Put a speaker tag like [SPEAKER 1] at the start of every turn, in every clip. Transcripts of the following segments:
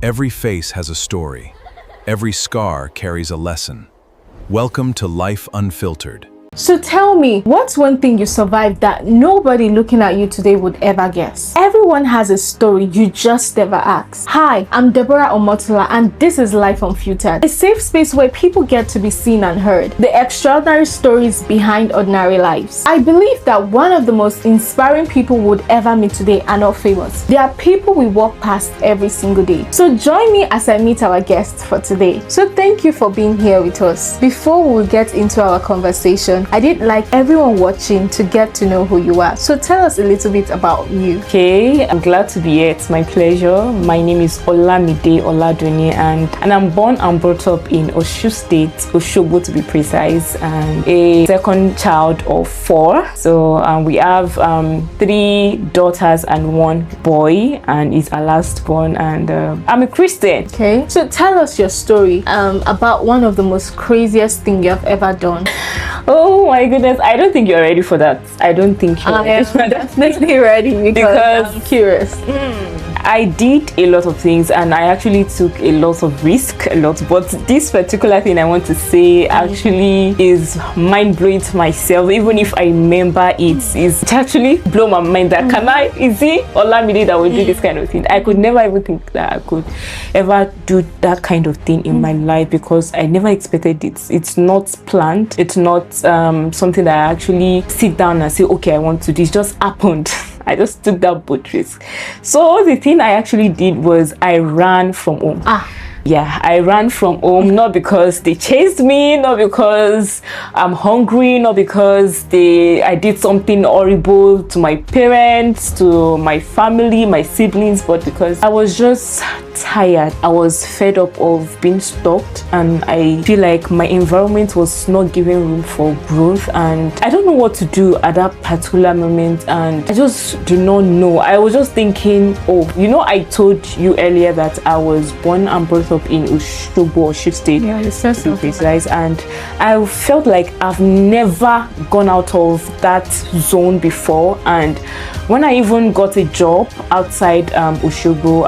[SPEAKER 1] Every face has a story. Every scar carries a lesson. Welcome to Life Unfiltered.
[SPEAKER 2] So tell me, what's one thing you survived that nobody looking at you today would ever guess? Everyone has a story, you just never ask. Hi, I'm Deborah Omotula and this is Life Unfiltered, a safe space where people get to be seen and heard. The extraordinary stories behind ordinary lives. I believe that one of the most inspiring people would ever meet today are not famous. They are people we walk past every single day. So join me as I meet our guests for today. So thank you for being here with us. Before we get into our conversation, I did like everyone watching to get to know who you are. So tell us a little bit about you.
[SPEAKER 3] Okay, I'm glad to be here. It's my pleasure. My name is Olamide Oladuni and I'm born and brought up in Osun State, Osogbo to be precise, and a second child of 4. So we have 3 daughters and 1 boy, and he's our last born, and I'm a Christian.
[SPEAKER 2] Okay, so tell us your story about one of the most craziest thing you have ever done.
[SPEAKER 3] Oh my goodness, I don't think you're ready for that. I don't think you're
[SPEAKER 2] ready. I'm definitely ready because I'm curious.
[SPEAKER 3] I did a lot of things and I actually took a lot of risk, but this particular thing I want to say actually is mind-blowing to myself. Even if I remember it actually blow my mind that is it Olamide that would do this kind of thing. I could never even think that I could ever do that kind of thing in my life because I never expected it. It's not planned. It's not something that I actually sit down and say, okay, I want to do. It just happened. I just took that boat risk. So the thing I actually did was I ran from home. Yeah, I ran from home, not because they chased me, not because I'm hungry, not because I did something horrible to my parents, to my family, my siblings, but because I was just tired. I was fed up of being stalked, and I feel like my environment was not giving room for growth, and I don't know what to do at that particular moment, and I just do not know. I was just thinking, I told you earlier that I was born and brought up in Osogbo, Osun State, to be precise, and I felt like I've never gone out of that zone before. And when I even got a job outside Osogbo,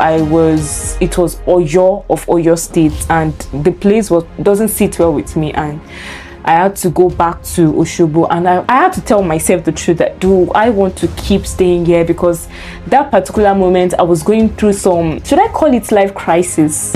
[SPEAKER 3] it was Oyo of Oyo State, and the place doesn't sit well with me, and I had to go back to Osogbo, and I had to tell myself the truth that do I want to keep staying here, because that particular moment I was going through some, should I call it life crisis?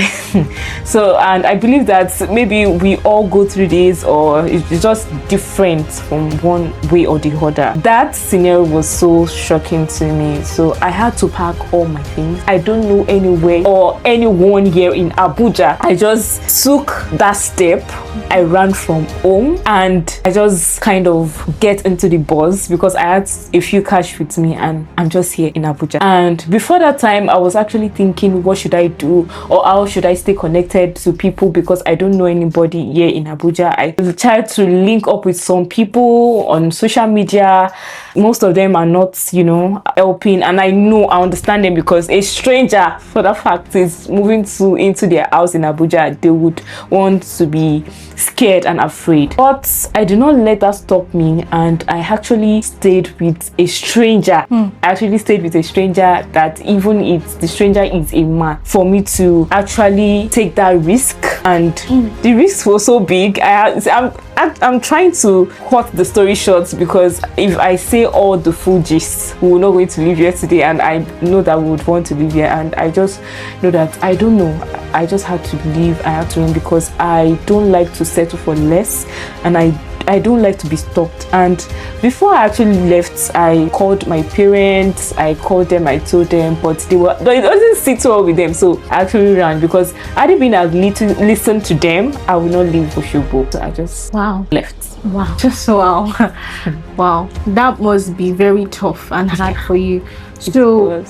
[SPEAKER 3] So, and I believe that maybe we all go through this, or it's just different from one way or the other. That scenario was so shocking to me, so I had to pack all my things. I don't know anywhere or anyone here in Abuja. I just took that step. I ran from home and I just kind of get into the bus because I had a few cash with me, and I'm just here in Abuja. And before that time, I was actually thinking, what should I do, or how should I stay connected to people, because I don't know anybody here in Abuja. I tried to link up with some people on social media. Most of them are not, helping, and I understand them, because a stranger, for that fact, is moving into their house in Abuja. They would want to be scared and afraid, but I did not let that stop me, and I actually stayed with a stranger. I actually stayed with a stranger that even if the stranger is a man, for me to actually take that risk, and the risk was so big. I'm trying to cut the story short, because if I say all the full gist, we're not going to live here today, and I know that we would want to live here, and I just know that I don't know. I just had to leave. I had to run, because I don't like to settle for less, and I don't like to be stalked. And before I actually left, I called my parents. I called them, I told them, but it doesn't sit well with them, so I actually ran, because had it been I've listened to them, I would not leave Osogbo. So I just left.
[SPEAKER 2] Wow. Just wow. Wow. That must be very tough and hard for you. So,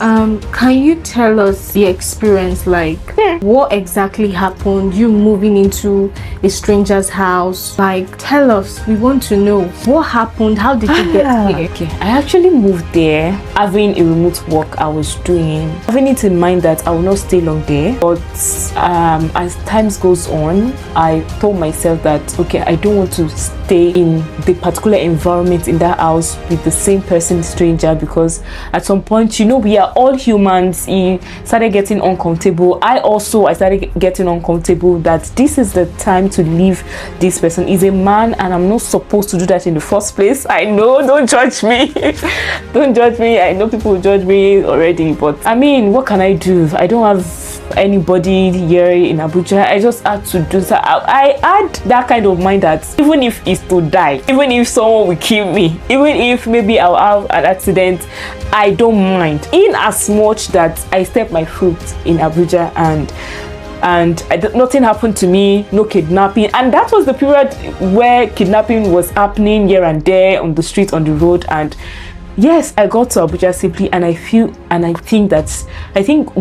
[SPEAKER 2] can you tell us the experience, like what exactly happened? You moving into a stranger's house, like tell us, we want to know what happened. How did you get here?
[SPEAKER 3] Okay, I actually moved there having a remote work I was doing, having it in mind that I will not stay long there. But as times goes on, I told myself that okay, I don't want to stay in the particular environment in that house with the same person, stranger, because at some point point, we are all humans. He started getting uncomfortable. I started getting uncomfortable that this is the time to leave this person. He's a man and I'm not supposed to do that in the first place. I know, don't judge me. Don't judge me. I know people will judge me already, but I mean, what can I do? I don't have anybody here in Abuja. I just had to do that. I had that kind of mind that even if it's to die, even if someone will kill me, even if maybe I'll have an accident, I don't mind, in as much that I step my foot in Abuja and nothing happened to me, no kidnapping. And that was the period where kidnapping was happening here and there on the street, on the road. And yes, I got to Abuja safely, and I think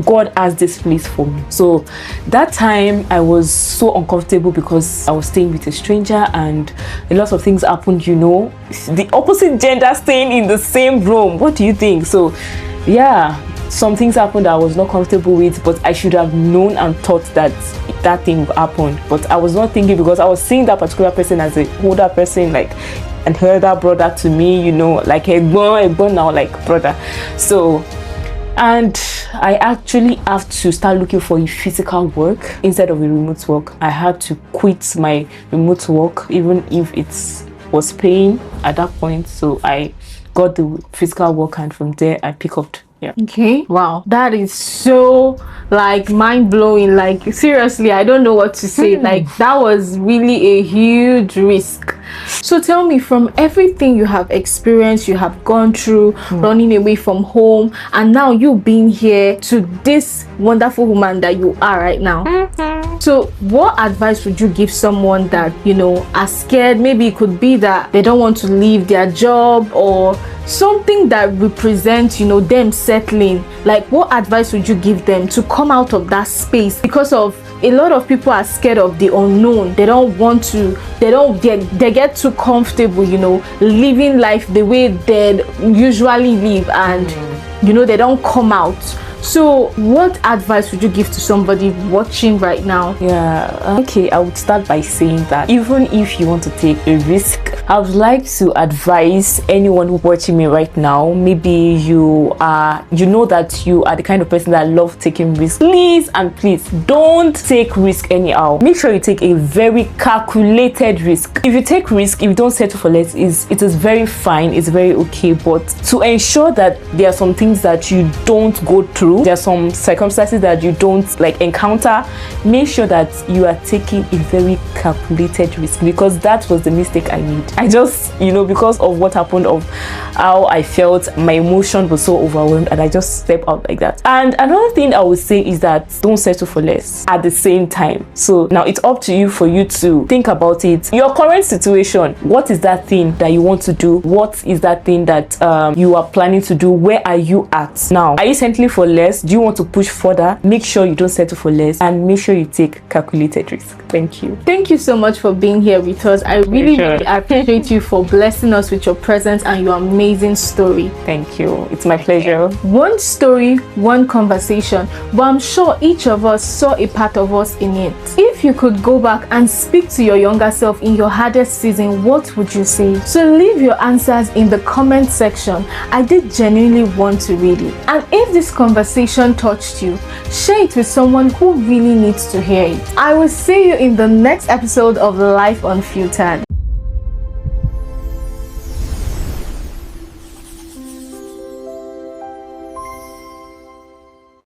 [SPEAKER 3] God has this place for me. So that time I was so uncomfortable because I was staying with a stranger and a lot of things happened, the opposite gender staying in the same room. What do you think? So yeah, some things happened that I was not comfortable with, but I should have known and thought that thing would happen. But I was not thinking, because I was seeing that particular person as an older person, like an elder brother to me, like a born now, like brother. So, and I actually have to start looking for a physical work instead of a remote work. I had to quit my remote work, even if it was paying at that point. So I got the physical work, and from there I pick up. Yeah.
[SPEAKER 2] Okay. Wow. That is so mind-blowing. Seriously, I don't know what to say. That was really a huge risk. So tell me, from everything you have experienced, you have gone through, running away from home, and now you being here to this wonderful woman that you are right now. So what advice would you give someone that, are scared? Maybe it could be that they don't want to leave their job, or something that represents, them settling. What advice would you give them to come out of that space? Because of a lot of people are scared of the unknown. They don't want to, they get too comfortable, living life the way they usually live, and they don't come out. So what advice would you give to somebody watching right now?
[SPEAKER 3] Yeah, okay, I would start by saying that even if you want to take a risk, I would like to advise anyone who watching me right now. Maybe you know that you are the kind of person that loves taking risks. Please and please don't take risk anyhow. Make sure you take a very calculated risk. If you take risk, if you don't settle for less, it is very fine, it's very okay. But to ensure that there are some things that you don't go through, there are some circumstances that you don't encounter, make sure that you are taking a very calculated risk, because that was the mistake I made. I just, because of what happened, of how I felt, my emotion was so overwhelmed, and I just stepped out like that. And another thing I would say is that don't settle for less at the same time. So now it's up to you for you to think about it. Your current situation, what is that thing that you want to do? What is that thing that you are planning to do? Where are you at now? Are you settling for less? Do you want to push further? Make sure you don't settle for less, and make sure you take calculated risk. Thank you.
[SPEAKER 2] Thank you so much for being here with us. I really appreciate you for blessing us with your presence and your amazing story.
[SPEAKER 3] Thank you. It's my pleasure.
[SPEAKER 2] One story, one conversation, but I'm sure each of us saw a part of us in it. If you could go back and speak to your younger self in your hardest season, what would you say? So leave your answers in the comment section. I did genuinely want to read it. And if this conversation touched you, share it with someone who really needs to hear it. I will see you in the next episode of Life Unfiltered.